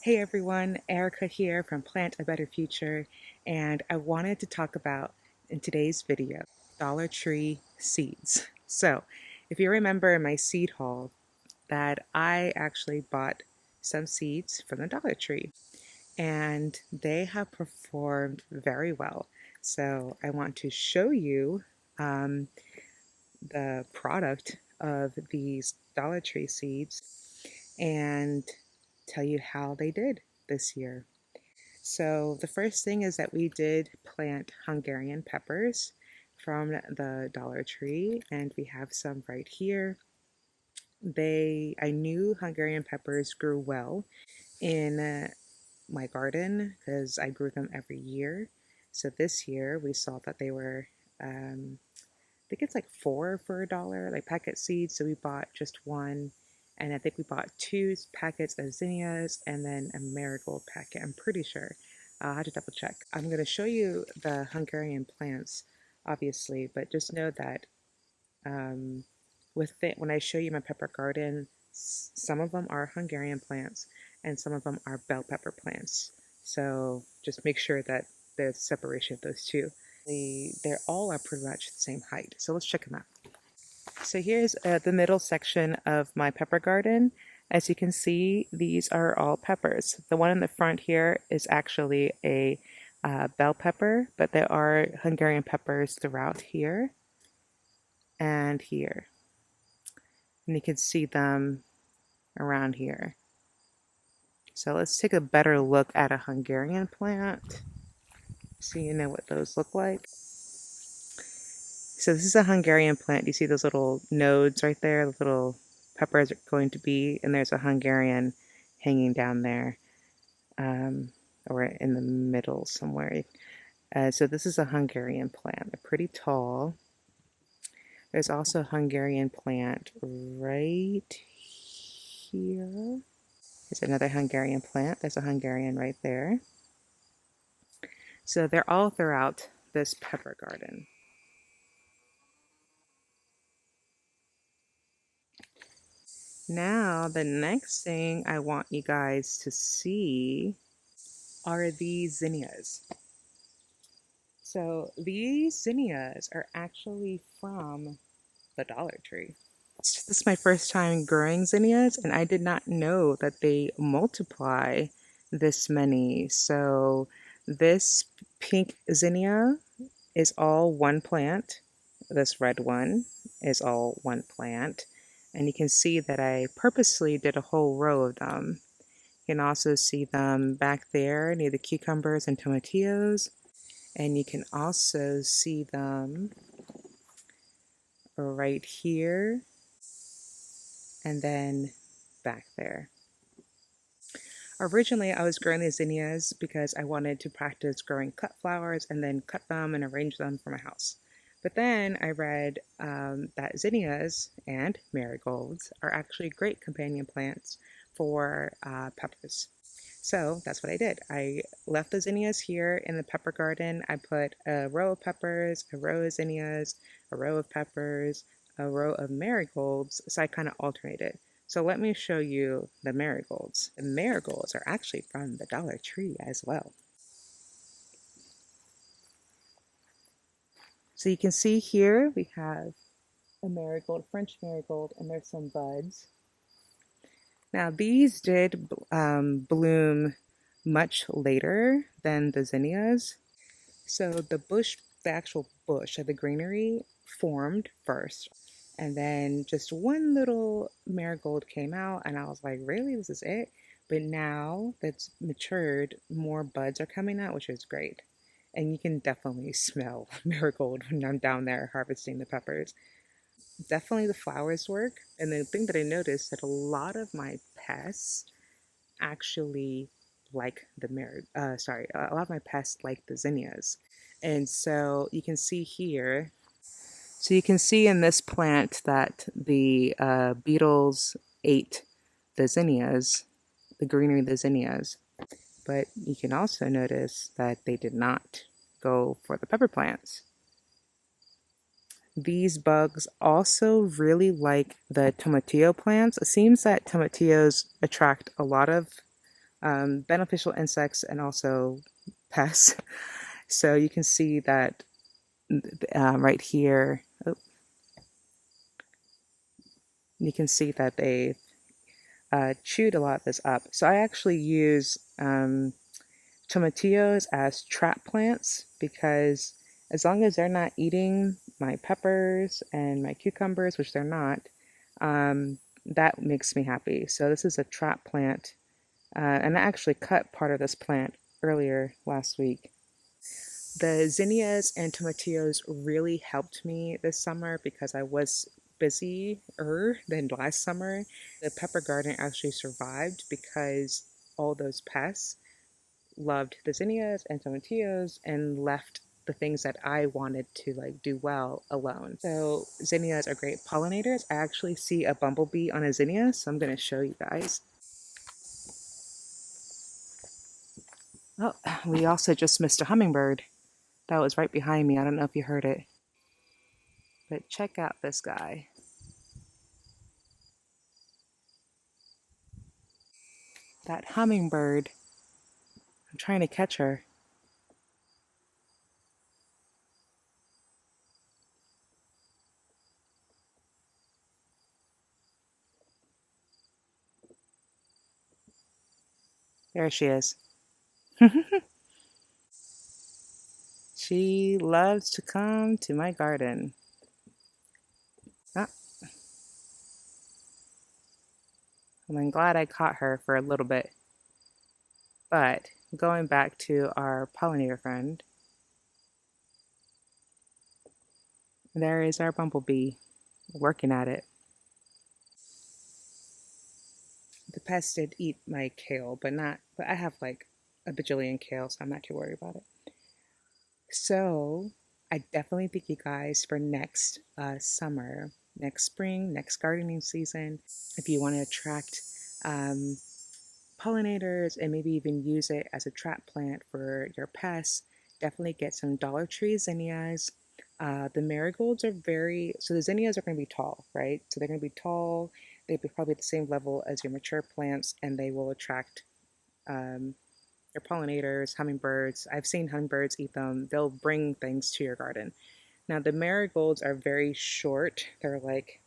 Hey everyone, Erica here from Plant a Better Future, and I wanted to talk about in today's video Dollar Tree seeds. So, if you remember in my seed haul that I actually bought some seeds from the Dollar Tree and they have performed very well. So, I want to show you um, the product of these Dollar Tree seeds and tell you how they did this year. So the first thing is that we did plant Hungarian peppers from the Dollar Tree, and we have some right here. I knew Hungarian peppers grew well in my garden because I grew them every year. So this year we saw that they were, I think it's like 4 for $1, like packet seeds. So we bought just one, and I think we bought 2 packets of zinnias and then a marigold packet. I'm pretty sure. I'll have to double check. I'm going to show you the Hungarian plants, obviously, but just know that when I show you my pepper garden, some of them are Hungarian plants and some of them are bell pepper plants. So just make sure that there's separation of those two. They all are pretty much the same height. So let's check them out. So here's the middle section of my pepper garden. As you can see, these are all peppers. The one in the front here is actually a bell pepper, but there are Hungarian peppers throughout here and here. And you can see them around here. So let's take a better look at a Hungarian plant so you know what those look like. So this is a Hungarian plant. You see those little nodes right there, the little peppers are going to be, and there's a Hungarian hanging down there, or in the middle somewhere. So this is a Hungarian plant. They're pretty tall. There's also a Hungarian plant right here. There's another Hungarian plant. There's a Hungarian right there. So they're all throughout this pepper garden. Now, the next thing I want you guys to see are these zinnias. So these zinnias are actually from the Dollar Tree. This is my first time growing zinnias, and I did not know that they multiply this many. So this pink zinnia is all one plant. This red one is all one plant. And you can see that I purposely did a whole row of them. You can also see them back there near the cucumbers and tomatillos. And you can also see them right here and then back there. Originally, I was growing the zinnias because I wanted to practice growing cut flowers and then cut them and arrange them for my house. But then I read that zinnias and marigolds are actually great companion plants for peppers. So that's what I did. I left the zinnias here in the pepper garden. I put a row of peppers, a row of zinnias, a row of peppers, a row of marigolds. So I kind of alternated. So let me show you the marigolds. The marigolds are actually from the Dollar Tree as well. So you can see here we have a marigold, French marigold, and there's some buds. Now these did bloom much later than the zinnias. So the actual bush of the greenery formed first. And then just one little marigold came out and I was like, really, this is it? But now that's matured, more buds are coming out, which is great. And you can definitely smell marigold when I'm down there harvesting the peppers. Definitely the flowers work. And the thing that I noticed that a lot of my pests actually like the a lot of my pests like the zinnias. And so you can see here, so you can see in this plant that the beetles ate the zinnias, the greenery of the zinnias. But you can also notice that they did not go for the pepper plants. These bugs also really like the tomatillo plants. It seems that tomatillos attract a lot of beneficial insects and also pests. So you can see that right here, oh, you can see that they chewed a lot of this up. So I actually use tomatillos as trap plants because as long as they're not eating my peppers and my cucumbers, which they're not, that makes me happy. So this is a trap plant, and I actually cut part of this plant earlier last week. The zinnias and tomatillos really helped me this summer because I was busier than last summer. The pepper garden actually survived because all those pests loved the zinnias and tomatillos and left the things that I wanted to like do well alone. So zinnias are great pollinators. I actually see a bumblebee on a zinnia, so I'm going to show you guys. Oh, we also just missed a hummingbird. That was right behind me. I don't know if you heard it. But check out this guy. That hummingbird. I'm trying to catch her. There she is. She loves to come to my garden. Ah, I'm glad I caught her for a little bit. But going back to our pollinator friend, there is our bumblebee working at it. The pest did eat my kale, but I have like a bajillion kale, so I'm not too worried about it. So I definitely think you guys for next summer, next spring, next gardening season, if you want to attract um, pollinators and maybe even use it as a trap plant for your pests, definitely get some Dollar Tree zinnias. The marigolds are so the zinnias are going to be tall, right? So they're going to be tall. They'll be probably at the same level as your mature plants, and they will attract um, your pollinators, hummingbirds. I've seen hummingbirds eat them. They'll bring things to your garden. Now, the marigolds are very short. They're like,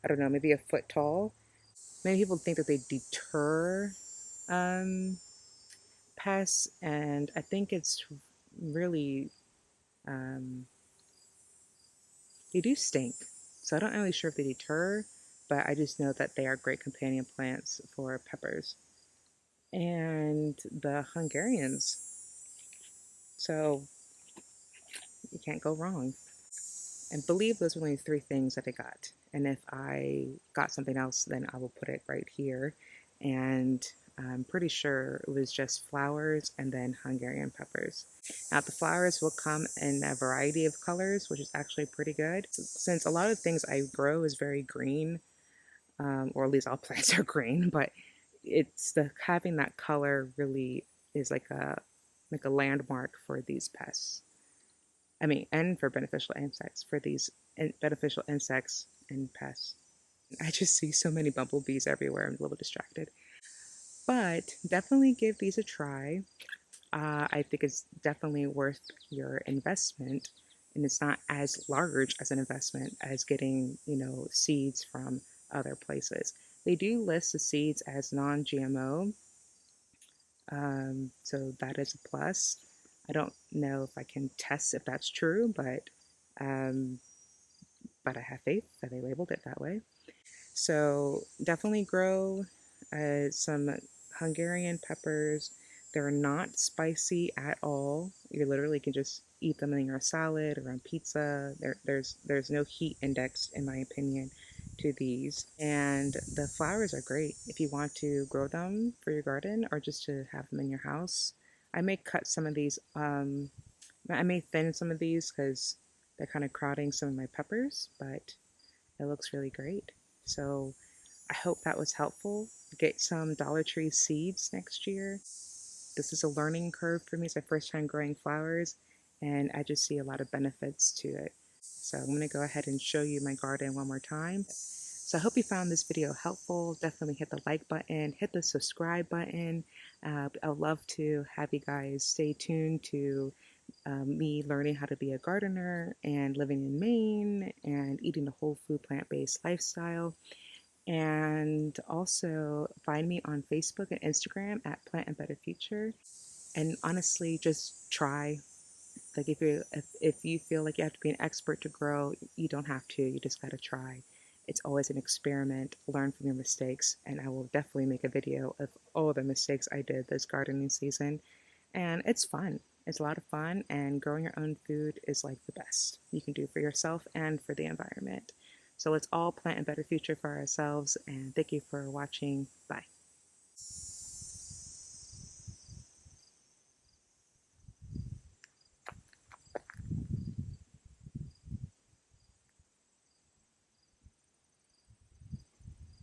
I don't know, maybe a foot tall. Many people think that they deter um, pests, and I think it's really, um, they do stink. So I'm not really sure if they deter, but I just know that they are great companion plants for peppers. And the Hungarians. So you can't go wrong. And believe those were only three things that I got. And if I got something else, then I will put it right here. And I'm pretty sure it was just flowers and then Hungarian peppers. Now the flowers will come in a variety of colors, which is actually pretty good. Since a lot of things I grow is very green, or at least all plants are green, but it's the having that color really is like a landmark for these pests. I mean, and for beneficial insects, for these beneficial insects and pests. I just see so many bumblebees everywhere. I'm a little distracted. But definitely give these a try. I think it's definitely worth your investment. And it's not as large as an investment as getting, seeds from other places. They do list the seeds as non GMO, so that is a plus. I don't know if I can test if that's true, um, but I have faith that they labeled it that way. So definitely grow some Hungarian peppers. They're not spicy at all. You literally can just eat them in your salad or on pizza. There's no heat index, in my opinion, to these. And the flowers are great if you want to grow them for your garden or just to have them in your house. I may cut some of these. I may thin some of these because they're kind of crowding some of my peppers, but it looks really great. So I hope that was helpful. Get some Dollar Tree seeds next year. This is a learning curve for me. It's my first time growing flowers, and I just see a lot of benefits to it. So I'm going to go ahead and show you my garden one more time. So I hope you found this video helpful. Definitely hit the like button, hit the subscribe button. I'd love to have you guys stay tuned to me learning how to be a gardener and living in Maine and eating a whole food plant-based lifestyle. And also find me on Facebook and Instagram at Plant a Better Future. And honestly, just try. Like if you feel like you have to be an expert to grow, you don't have to. You just gotta try. It's always an experiment. Learn from your mistakes, and I will definitely make a video of all the mistakes I did this gardening season. And it's fun. It's a lot of fun, and growing your own food is like the best you can do for yourself and for the environment. So let's all plant a better future for ourselves, and thank you for watching. Bye.